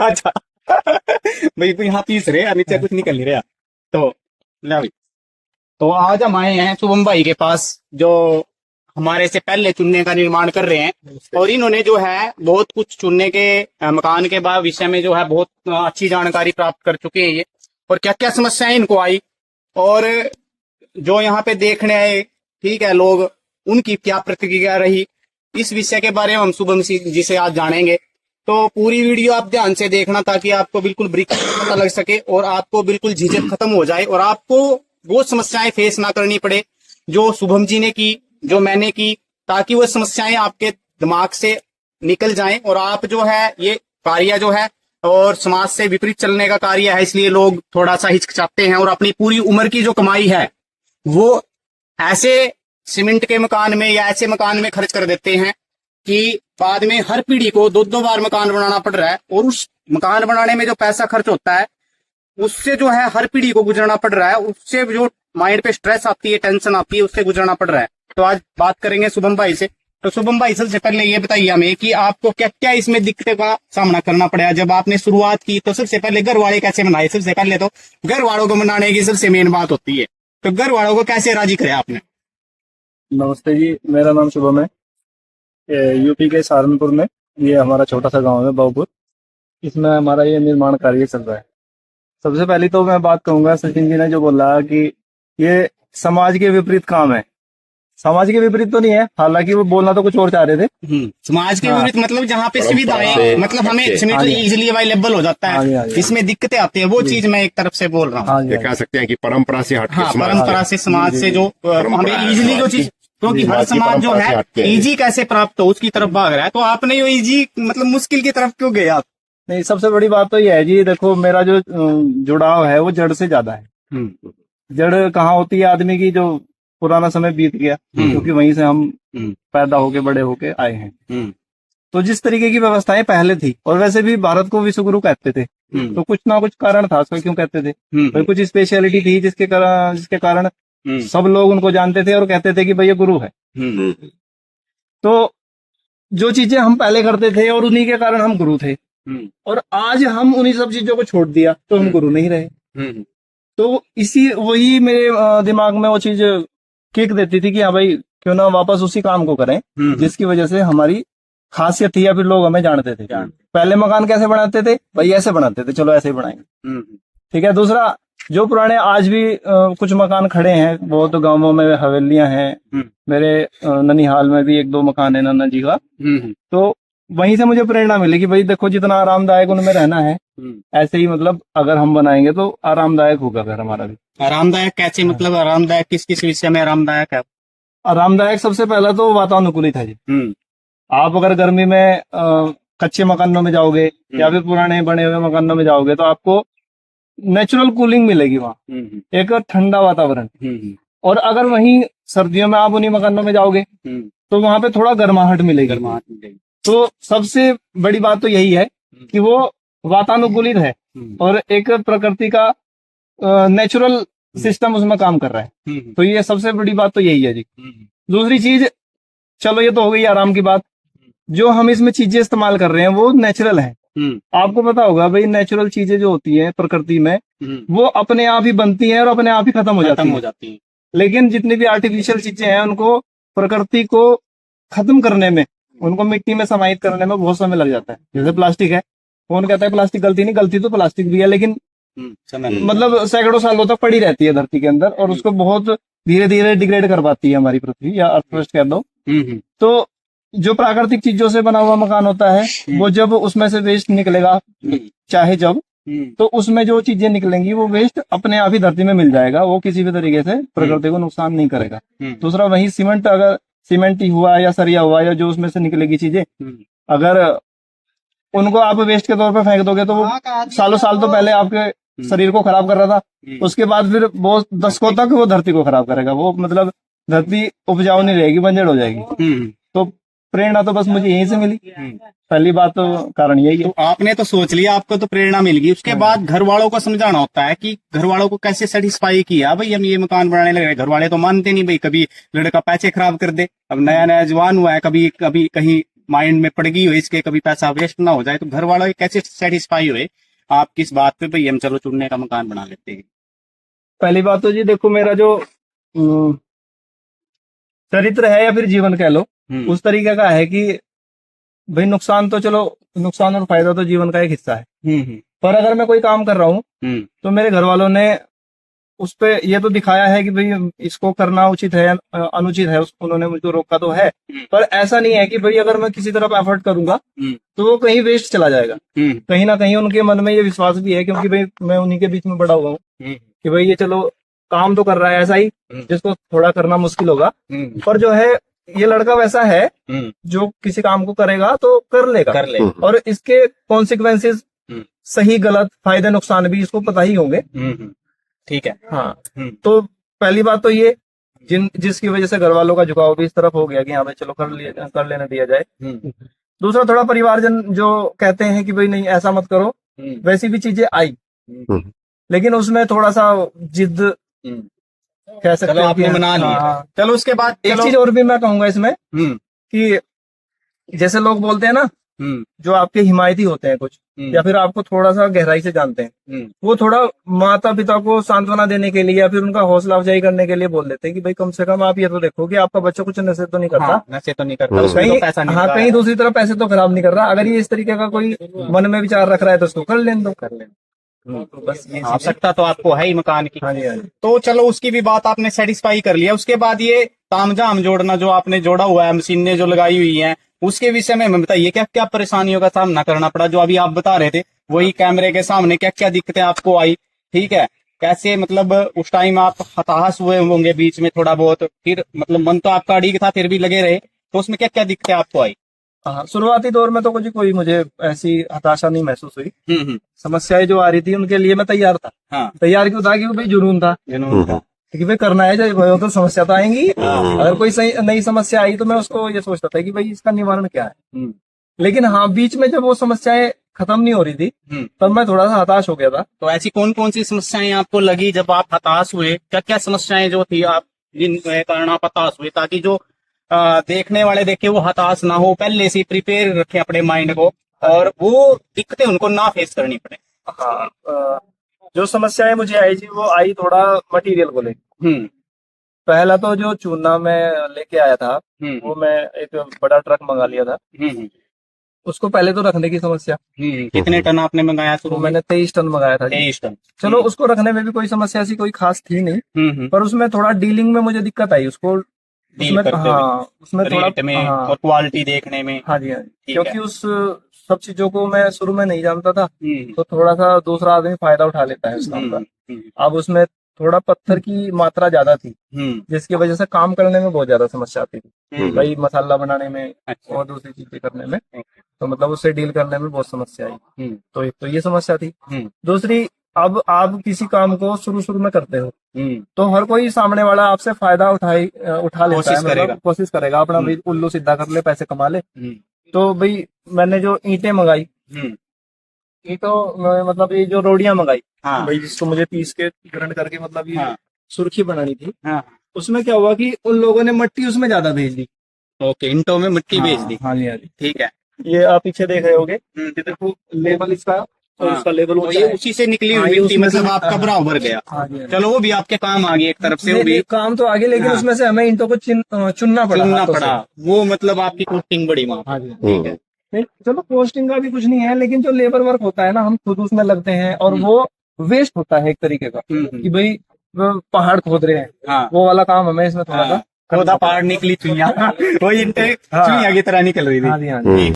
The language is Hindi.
अच्छा भाई तो यहाँ पीस रहे हैं, नीचे कुछ निकल नहीं रहा। तो ले भाई, तो आज हम आए हैं शुभम भाई के पास, जो हमारे से पहले चुनने का निर्माण कर रहे हैं। और इन्होंने जो है बहुत कुछ चुनने के मकान के बाद विषय में जो है बहुत अच्छी जानकारी प्राप्त कर चुके हैं ये, और क्या क्या समस्याएं इनको आई, और जो यहाँ पे देखने आए ठीक है लोग, उनकी क्या प्रतिक्रिया रही, इस विषय के बारे में हम शुभम जी से आज जानेंगे। तो पूरी वीडियो आप ध्यान से देखना ताकि आपको बिल्कुल ब्रीफ पता लग सके और आपको बिल्कुल झिझक खत्म हो जाए और आपको वो समस्याएं फेस ना करनी पड़े जो शुभम जी ने की, जो मैंने की, ताकि वो समस्याएं आपके दिमाग से निकल जाएं और आप जो है ये कार्य जो है और समाज से विपरीत चलने का कार्य है, इसलिए लोग थोड़ा सा हिचकिचाते हैं और अपनी पूरी उम्र की जो कमाई है वो ऐसे सीमेंट के मकान में या ऐसे मकान में खर्च कर देते हैं कि बाद में हर पीढ़ी को दो दो बार मकान बनाना पड़ रहा है। और उस मकान बनाने में जो पैसा खर्च होता है उससे जो है हर पीढ़ी को गुजरना पड़ रहा है, उससे जो माइंड पे स्ट्रेस आती है, टेंशन आती है, उससे गुजरना पड़ रहा है। तो आज बात करेंगे शुभम भाई से। तो शुभम भाई सबसे पहले ये बताइए हमें कि आपको क्या क्या इसमें दिक्कतों का सामना करना पड़ा जब आपने शुरुआत की। तो सबसे पहले घर वाले कैसे मनाए? सबसे पहले तो घर वालों को मनाने की सबसे मेन बात होती है, तो घर वालों को कैसे राजी करे आपने? नमस्ते जी, मेरा नाम शुभम है। यूपी के सहारनपुर में ये हमारा छोटा सा गांव है बाबूपुर, इसमें हमारा ये निर्माण कार्य चल रहा है। सबसे पहले तो मैं बात कहूंगा, सचिन जी ने जो बोला कि ये समाज के विपरीत काम है, समाज के विपरीत तो नहीं है, हालांकि वो बोलना तो कुछ और चाह रहे थे। समाज के विपरीत मतलब जहाँ पे सुविधाएं मतलब हमें सीमेंट इजिली अवेलेबल हो जाता है, इसमें दिक्कतें आती है, वो चीज मैं एक तरफ से बोल रहा हूँ। ये कह सकते हैं कि परंपरा से हट के परंपरा से समाज से जो हमें इजिली जो चीज, क्योंकि हर समाज जो है इजी कैसे प्राप्त हो उसकी तरफ भाग रहा है, तो आपने ये इजी मतलब मुश्किल की तरफ क्यों गए आप? नहीं, सबसे बड़ी बात तो ये है जी, देखो मेरा जो जुड़ाव है वो जड़ से ज्यादा है। जड़ कहाँ होती है आदमी की, जो पुराना समय बीत गया, क्योंकि वहीं से हम पैदा होके बड़े होके आए हैं। तो जिस तरीके की व्यवस्थाएं पहले थी, और वैसे भी भारत को विश्व गुरु कहते थे, तो कुछ ना कुछ कारण था उसका क्यों कहते थे, भाई कुछ स्पेशलिटी थी जिसके कारण सब लोग उनको जानते थे और कहते थे कि भाई ये गुरु है। तो जो चीजें हम पहले करते थे और उन्हीं के कारण हम गुरु थे, और आज हम उन्हीं सब चीजों को छोड़ दिया तो हम गुरु नहीं रहे। तो इसी वही मेरे दिमाग में वो चीज किक देती थी कि हाँ भाई क्यों ना वापस उसी काम को करें जिसकी वजह से हमारी खासियत थी या फिर लोग हमें जानते थे। पहले मकान कैसे बनाते थे भाई? ऐसे बनाते थे, चलो ऐसे ही बनाएंगे, ठीक है। दूसरा, जो पुराने आज भी कुछ मकान खड़े हैं, बहुत गांवों में हवेलियां हैं, मेरे ननिहाल में भी एक दो मकान है नाना जी का, तो वहीं से मुझे प्रेरणा मिली कि भाई देखो जितना आरामदायक उनमें रहना है ऐसे ही मतलब अगर हम बनाएंगे तो आरामदायक होगा घर हमारा भी। आरामदायक कैसे मतलब आरामदायक किस किस विषय में आरामदायक है? आरामदायक सबसे पहला तो वातानुकूलित है जी। आप अगर गर्मी में कच्चे मकानों में जाओगे या फिर पुराने बने हुए मकानों में जाओगे तो आपको नेचुरल कूलिंग मिलेगी वहाँ, एक ठंडा वातावरण। और अगर वहीं सर्दियों में आप उन्हीं मकानों में जाओगे तो वहां पे थोड़ा गर्माहट मिलेगी। तो सबसे बड़ी बात तो यही है कि वो वातानुकूलित है और एक प्रकृति का नेचुरल सिस्टम उसमें काम कर रहा है। तो ये सबसे बड़ी बात तो यही है जी। दूसरी चीज, चलो ये तो हो गई आराम की बात, जो हम इसमें चीजें इस्तेमाल कर रहे हैं वो नेचुरल है। आपको पता होगा भाई, नेचुरल चीजें जो होती हैं प्रकृति में वो अपने आप ही बनती हैं और अपने आप ही खत्म हो जाती हैं। लेकिन जितनी भी आर्टिफिशियल चीजें हैं उनको प्रकृति को खत्म करने में, उनको मिट्टी में समाहित करने में बहुत समय लग जाता है। जैसे प्लास्टिक है, कौन कहता है प्लास्टिक गलती नहीं, गलती तो प्लास्टिक भी है, लेकिन मतलब सैकड़ों सालों तक पड़ी रहती है धरती के अंदर और उसको बहुत धीरे धीरे डिग्रेड कर पाती है हमारी पृथ्वी या अर्थक्रस्ट कह दो। तो जो प्राकृतिक चीजों से बना हुआ मकान होता है वो जब उसमें से वेस्ट निकलेगा, चाहे जब, तो उसमें जो चीजें निकलेंगी वो वेस्ट अपने आप ही धरती में मिल जाएगा, वो किसी भी तरीके से प्रकृति को नुकसान नहीं करेगा। दूसरा, वही सीमेंट, अगर सीमेंट ही हुआ या सरिया हुआ या जो उसमें से निकलेगी चीजें, अगर उनको आप वेस्ट के तौर पर फेंक दोगे तो वो सालों साल तो पहले आपके शरीर को खराब कर रहा था, उसके बाद फिर बहुत दशकों तक वो धरती को खराब करेगा। वो मतलब धरती उपजाऊ नहीं रहेगी, बंजर हो जाएगी। तो प्रेरणा तो बस मुझे यहीं से मिली, पहली बात तो कारण यही है। तो आपने तो सोच लिया, आपको तो प्रेरणा मिल गई, उसके बाद घर वालों को समझाना होता है कि घर वालों को कैसे सेटिस्फाई किया भाई हम ये मकान बनाने लगे। घर वाले तो मानते नहीं भाई, कभी लड़का पैसे खराब कर दे, अब नया नया जवान हुआ है, कभी कहीं माइंड में पड़ गई हो इसके, कभी पैसा वेस्ट ना हो जाए, तो घर वालों कैसे सेटिस्फाई हुए आप किस बात पे भाई हम चलो चुनने का मकान बना लेते हैं? पहली बात तो जी देखो, मेरा जो चरित्र है या फिर जीवन कह लो, उस तरीके का है कि भाई नुकसान तो चलो, नुकसान और फायदा तो जीवन का एक हिस्सा है। पर अगर मैं कोई काम कर रहा हूँ तो मेरे घर वालों ने उस पे ये तो दिखाया है कि भाई इसको करना उचित है या अनुचित है, उन्होंने मुझको रोका तो है, पर ऐसा नहीं है कि भाई अगर मैं किसी तरफ एफर्ट करूंगा तो वो कहीं वेस्ट चला जाएगा। कहीं ना कहीं उनके मन में ये विश्वास भी है, क्योंकि भाई मैं उन्हीं के बीच में बड़ा हुआ हूँ कि भाई ये चलो काम तो कर रहा है ऐसा ही जिसको थोड़ा करना मुश्किल होगा, पर जो है ये लड़का वैसा है जो किसी काम को करेगा तो कर लेगा, और इसके कॉन्सिक्वेंसेस सही गलत फायदे नुकसान भी इसको पता ही होंगे। ठीक है। हाँ, तो पहली बात तो ये जिसकी वजह से घर वालों का झुकाव भी इस तरफ हो गया कि हाँ भाई चलो कर लेने दिया जाए। दूसरा, थोड़ा परिवारजन जो कहते हैं कि भाई नहीं ऐसा मत करो, वैसी भी चीजें आई, लेकिन उसमें थोड़ा सा जिद कह सकते हैं आपने मना लिया। चलो उसके बाद एक चीज और भी मैं कहूंगा इसमें कि जैसे लोग बोलते हैं ना, जो आपके हिमायती होते हैं कुछ, या फिर आपको थोड़ा सा गहराई से जानते हैं, वो थोड़ा माता पिता को सांत्वना देने के लिए या फिर उनका हौसला अफजाई करने के लिए बोल देते हैं कि भाई कम से कम आप ये तो देखो कि आपका बच्चा कुछ नशे तो नहीं करता, नशे तो नहीं करता, कहीं तो पैसा नहीं कहीं दूसरी तरफ पैसे तो खराब नहीं कर रहा। अगर ये इस तरीके का कोई मन में विचार रख रहा है तो उसको कर लेने दो। बस आवश्यकता तो आपको है ही मकान की। हाँ जी, हाँ जी। तो चलो उसकी भी बात आपने सेटिस्फाई कर लिया। उसके बाद ये तामझाम जोड़ना जो आपने जोड़ा हुआ है, मशीनें जो लगाई हुई हैं, उसके विषय में हमें बताइए क्या क्या परेशानियों का सामना करना पड़ा, जो अभी आप बता रहे थे वही कैमरे के सामने क्या क्या दिक्कतें आपको आई, ठीक है, कैसे मतलब उस टाइम आप हताश हुए होंगे बीच में थोड़ा बहुत, फिर मतलब मन तो आपका अड़िग था फिर भी लगे रहे, तो उसमें क्या क्या दिक्कतें आपको आई? हाँ, शुरुआती दौर में तो कोई मुझे ऐसी हताशा नहीं महसूस हुई। समस्याएं जो आ रही थी उनके लिए मैं तैयार था। हाँ। तैयार क्यों था? क्योंकि भाई जुनून था कि भाई करना है, जो तो समस्या तो आएंगी। अगर कोई सही नई समस्या आई तो मैं उसको ये सोचता था कि भाई इसका निवारण क्या है। लेकिन हाँ, बीच में जब वो समस्याएं खत्म नहीं हो रही थी तब मैं थोड़ा सा हताश हो गया था। तो ऐसी कौन कौन सी समस्याएं आपको लगी जब आप हताश हुए? क्या क्या समस्याएं जो थी आप जिन कारण आप हताश हुए, ताकि जो देखने वाले देखे वो हताश ना हो, पहले से प्रिपेयर रखे अपने माइंड को और वो दिक्कतें उनको ना फेस करनी पड़े। हाँ, जो समस्याएं मुझे आई थी वो आई थोड़ा मटेरियल को लेकर। पहला तो जो चूना मैं लेके आया था वो मैं एक बड़ा ट्रक मंगा लिया था। उसको पहले तो रखने की समस्या। कितने टन आपने मंगाया? तो मैंने 23 टन मंगाया था। 23 टन। चलो उसको रखने में भी कोई समस्या ऐसी कोई खास थी नहीं, पर उसमें थोड़ा डीलिंग में मुझे दिक्कत आई उसको डील करते हुए, उसमें थोड़ा रेट में और क्वालिटी देखने में। हाँ जी, हाँ जी, क्योंकि उस सब चीजों को मैं शुरू में नहीं जानता था, तो थोड़ा सा दूसरा आदमी फायदा उठा लेता है उस काम का। अब उसमें थोड़ा पत्थर की मात्रा ज्यादा थी जिसकी वजह से काम करने में बहुत ज्यादा समस्या आती थी, भाई मसाला बनाने में और दूसरी चीजें करने में, तो मतलब उससे डील करने में बहुत समस्या आई। तो एक तो ये समस्या थी। दूसरी, अब आप किसी काम को शुरू में करते हो तो हर कोई सामने वाला आपसे फायदा उठा लेता है, मतलब कोशिश करेगा अपना भाई उल्लू सीधा कर ले, पैसे कमा ले। तो भाई मैंने जो ईंटें मंगाई, ईंटों मतलब ये जो रोडियां मंगाई, भाई जिसको मुझे पीस के ग्राइंड करके मतलब ये सुर्खी बनानी थी, उसमें क्या हुआ कि उन लोगों ने मिट्टी उसमें ज्यादा भेज दी। ओके, ईंटों में मिट्टी भेज दी। हाँ जी, हाँ जी, ठीक है। ये आप पीछे देख रहे होगे, देखो लेवल इसका और उसका लेवल तो ये उसी से निकली हुई मिट्टी, मतलब आपका बराबर गया। चलो वो भी आपके काम आ गई एक तरफ से, वो भी काम तो आगे, लेकिन उसमें से हमें ईंटों को चुनना पड़ा। वो मतलब आपकी कॉस्टिंग बड़ी वहाँ। ठीक है। नहीं, चलो पोस्टिंग का भी कुछ नहीं है, लेकिन जो लेबर वर्क होता है ना, हम खुद उसमें लगते हैं और वो वेस्ट होता है एक तरीके का कि भाई पहाड़ खोद रहे हैं, वो वाला काम हमें इसमें थोड़ा सा खोदा पहाड़ निकली चुइयां, वही चुइयां की तरह निकल रही थी। हाँ जी, हाँ जी।